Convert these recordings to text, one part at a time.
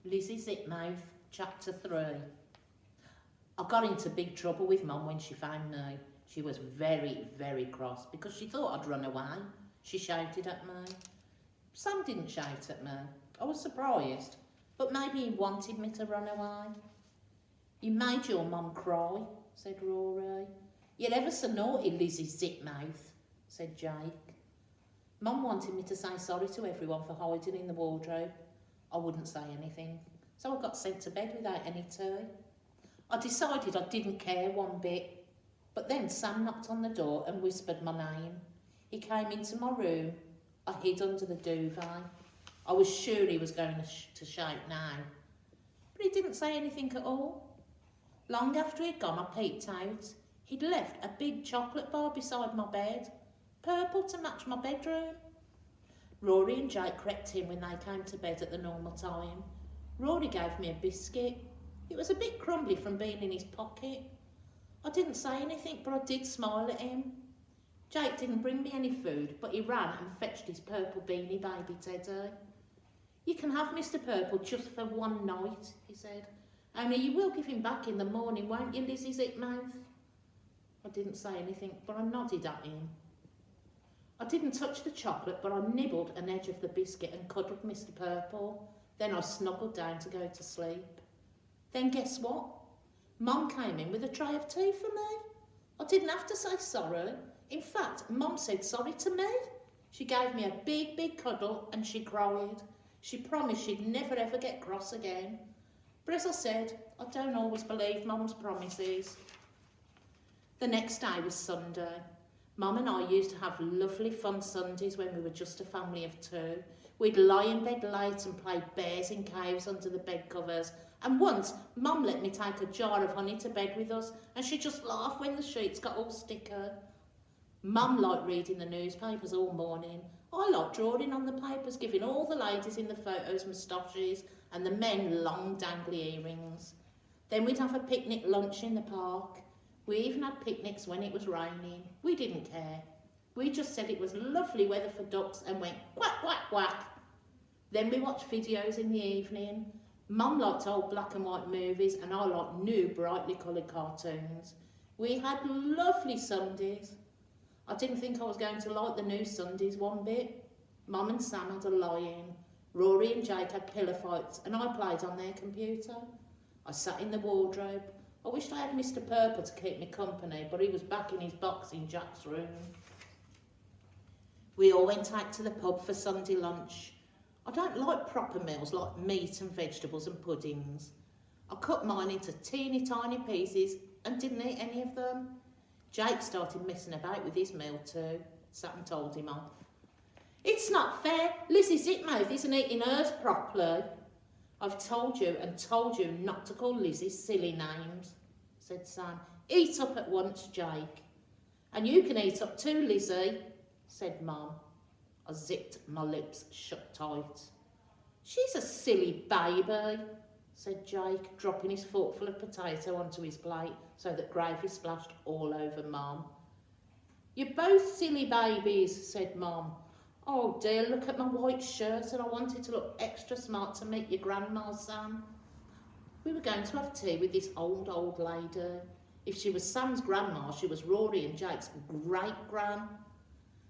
Lizzie Zipmouth, Chapter 3. I got into big trouble with Mum when she found me. She was very, very cross because she thought I'd run away. She shouted at me. Sam didn't shout at me. I was surprised, but maybe he wanted me to run away. You made your mum cry, said Rory. You're ever so naughty, Lizzie Zipmouth, said Jake. Mum wanted me to say sorry to everyone for hiding in the wardrobe. I wouldn't say anything, so I got sent to bed without any tea. I decided I didn't care one bit, but then Sam knocked on the door and whispered my name. He came into my room. I hid under the duvet. I was sure he was going to shout now, but he didn't say anything at all. Long after he'd gone, I peeked out. He'd left a big chocolate bar beside my bed, purple to match my bedroom. Rory and Jake crept in when they came to bed at the normal time. Rory gave me a biscuit. It was a bit crumbly from being in his pocket. I didn't say anything, but I did smile at him. Jake didn't bring me any food, but he ran and fetched his purple beanie baby Teddy. You can have Mr. Purple just for one night, he said. Only you will give him back in the morning, won't you, Lizzie Zipmouth? I didn't say anything, but I nodded at him. I didn't touch the chocolate, but I nibbled an edge of the biscuit and cuddled Mr. Purple. Then I snuggled down to go to sleep. Then guess what? Mum came in with a tray of tea for me. I didn't have to say sorry. In fact, Mum said sorry to me. She gave me a big, big cuddle and she cried. She promised she'd never ever get cross again. But as I said, I don't always believe Mum's promises. The next day was Sunday. Mum and I used to have lovely fun Sundays when we were just a family of two. We'd lie in bed late and play bears in caves under the bed covers. And once, Mum let me take a jar of honey to bed with us and she'd just laugh when the sheets got all sticky. Mum liked reading the newspapers all morning. I liked drawing on the papers, giving all the ladies in the photos moustaches and the men long dangly earrings. Then we'd have a picnic lunch in the park. We even had picnics when it was raining. We didn't care. We just said it was lovely weather for ducks and went quack, quack, quack. Then we watched videos in the evening. Mum liked old black and white movies and I liked new brightly coloured cartoons. We had lovely Sundays. I didn't think I was going to like the new Sundays one bit. Mum and Sam had a lie-in. Rory and Jake had pillow fights and I played on their computer. I sat in the wardrobe. I wished I had Mr. Purple to keep me company, but he was back in his box in Jack's room. We all went out to the pub for Sunday lunch. I don't like proper meals like meat and vegetables and puddings. I cut mine into teeny tiny pieces and didn't eat any of them. Jake started messing about with his meal too. Sam told him off. It's not fair. Lizzie Zipmouth isn't eating hers properly. I've told you and told you not to call Lizzie silly names, said Sam. Eat up at once, Jake. And you can eat up too, Lizzie, said Mum. I zipped my lips shut tight. She's a silly baby, said Jake, dropping his forkful of potato onto his plate so that gravy splashed all over Mum. You're both silly babies, said Mum. Oh dear, look at my white shirt and I wanted to look extra smart to meet your grandma, Sam. We were going to have tea with this old lady. If she was Sam's grandma, she was Rory and Jake's great-gran.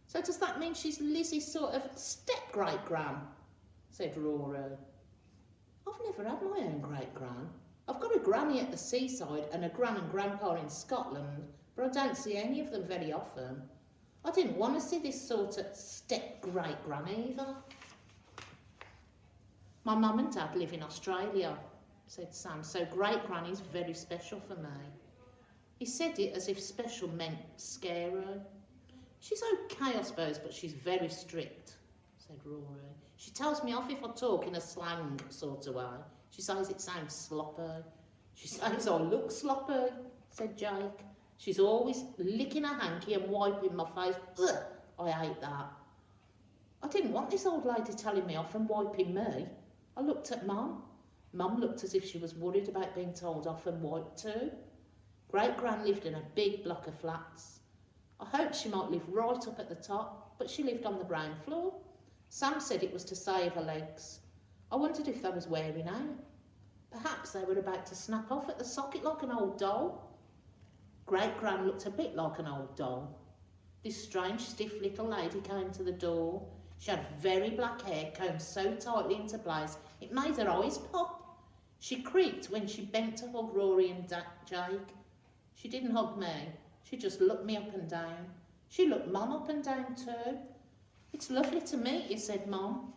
So does that mean she's Lizzie's sort of step-great-gran? Said Rory. I've never had my own great-gran. I've got a granny at the seaside and a gran and grandpa in Scotland, but I don't see any of them very often. I didn't want to see this sort of step-great-gran either. My mum and dad live in Australia, said Sam, so great-granny's very special for me. He said it as if special meant scary. She's okay, I suppose, but she's very strict, said Rory. She tells me off if I talk in a slang sort of way. She says it sounds sloppy. She says I look sloppy, said Jake. She's always licking her hanky and wiping my face. Ugh, I hate that. I didn't want this old lady telling me off and wiping me. I looked at Mum. Mum looked as if she was worried about being told off and wiped too. Great-gran lived in a big block of flats. I hoped she might live right up at the top, but she lived on the ground floor. Sam said it was to save her legs. I wondered if they was wearing out. Perhaps they were about to snap off at the socket like an old doll. Great-Gran looked a bit like an old doll. This strange, stiff little lady came to the door. She had very black hair combed so tightly into place it made her eyes pop. She creaked when she bent to hug Rory and Jake. She didn't hug me. She just looked me up and down. She looked Mum up and down too. "It's lovely to meet you," said Mum.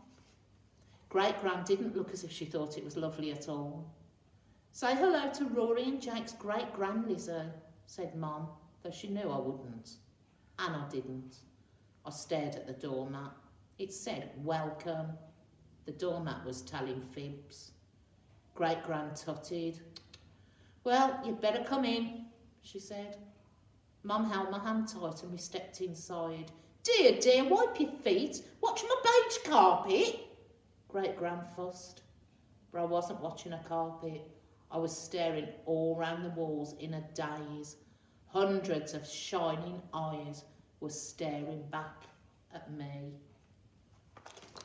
Great-Gran didn't look as if she thought it was lovely at all. "Say hello to Rory and Jake's great-gran, Lizzie," said Mum, though she knew I wouldn't. And I didn't. I stared at the doormat. It said, "Welcome." The doormat was telling fibs. Great-Gran tutted. "Well, you'd better come in," she said. Mum held my hand tight and we stepped inside. "Dear, dear, wipe your feet. Watch my beige carpet." Great-Gran fussed. But I wasn't watching a carpet. I was staring all round the walls in a daze. Hundreds of shining eyes were staring back at me.